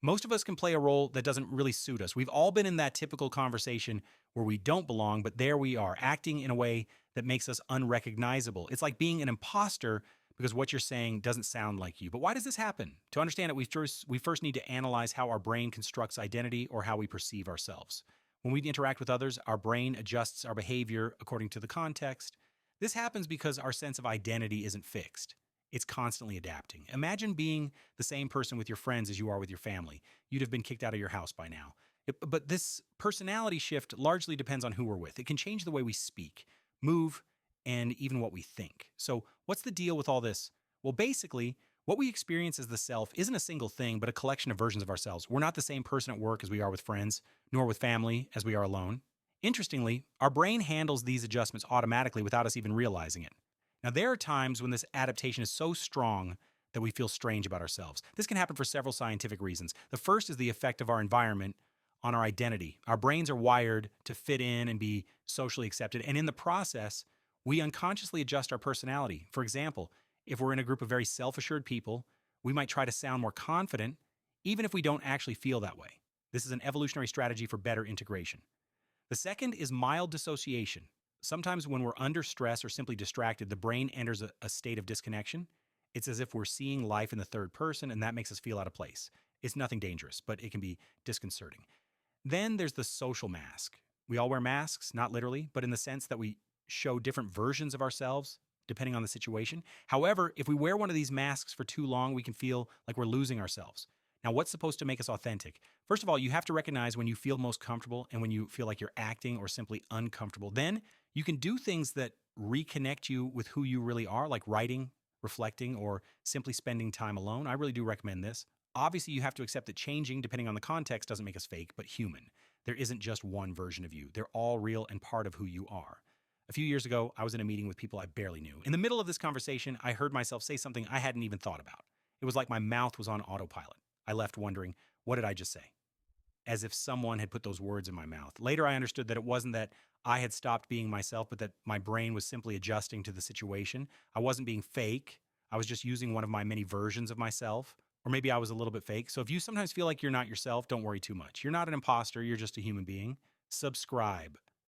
Most of us can play a role that doesn't really suit us. We've all been in that typical conversation where we don't belong, but there we are, acting in a way that makes us unrecognizable. It's like being an imposter because what you're saying doesn't sound like you. But why does this happen? To understand it, we first need to analyze how our brain constructs identity or how we perceive ourselves. When we interact with others, our brain adjusts our behavior according to the context. This happens because our sense of identity isn't fixed. It's constantly adapting. Imagine being the same person with your friends as you are with your family. You'd have been kicked out of your house by now. But this personality shift largely depends on who we're with. It can change the way we speak, move, and even what we think. So, what's the deal with all this? Well, basically, what we experience as the self isn't a single thing, but a collection of versions of ourselves. We're not the same person at work as we are with friends, nor with family as we are alone. Interestingly, our brain handles these adjustments automatically without us even realizing it. Now, there are times when this adaptation is so strong that we feel strange about ourselves. This can happen for several scientific reasons. The first is the effect of our environment on our identity. Our brains are wired to fit in and be socially accepted, and in the process, we unconsciously adjust our personality. For example, if we're in a group of very self assured people, we might try to sound more confident, even if we don't actually feel that way. This is an evolutionary strategy for better integration. The second is mild dissociation. Sometimes when we're under stress or simply distracted, the brain enters a state of disconnection. It's as if we're seeing life in the third person, and that makes us feel out of place. It's nothing dangerous, but it can be disconcerting. Then there's the social mask. We all wear masks, not literally, but in the sense that we show different versions of ourselves depending on the situation. However, if we wear one of these masks for too long, we can feel like we're losing ourselves. Now, what's supposed to make us authentic? First of all, you have to recognize when you feel most comfortable and when you feel like you're acting or simply uncomfortable. Then you can do things that reconnect you with who you really are, like writing, reflecting, or simply spending time alone. I really do recommend this. Obviously, you have to accept that changing, depending on the context, doesn't make us fake, but human. There isn't just one version of you. They're all real and part of who you are. A few years ago, I was in a meeting with people I barely knew. In the middle of this conversation, I heard myself say something I hadn't even thought about. It was like my mouth was on autopilot. I left wondering, what did I just say? As if someone had put those words in my mouth. Later, I understood that it wasn't that I had stopped being myself, but that my brain was simply adjusting to the situation. I wasn't being fake. I was just using one of my many versions of myself. Or maybe I was a little bit fake. So if you sometimes feel like you're not yourself, don't worry too much. You're not an imposter. You're just a human being. Subscribe.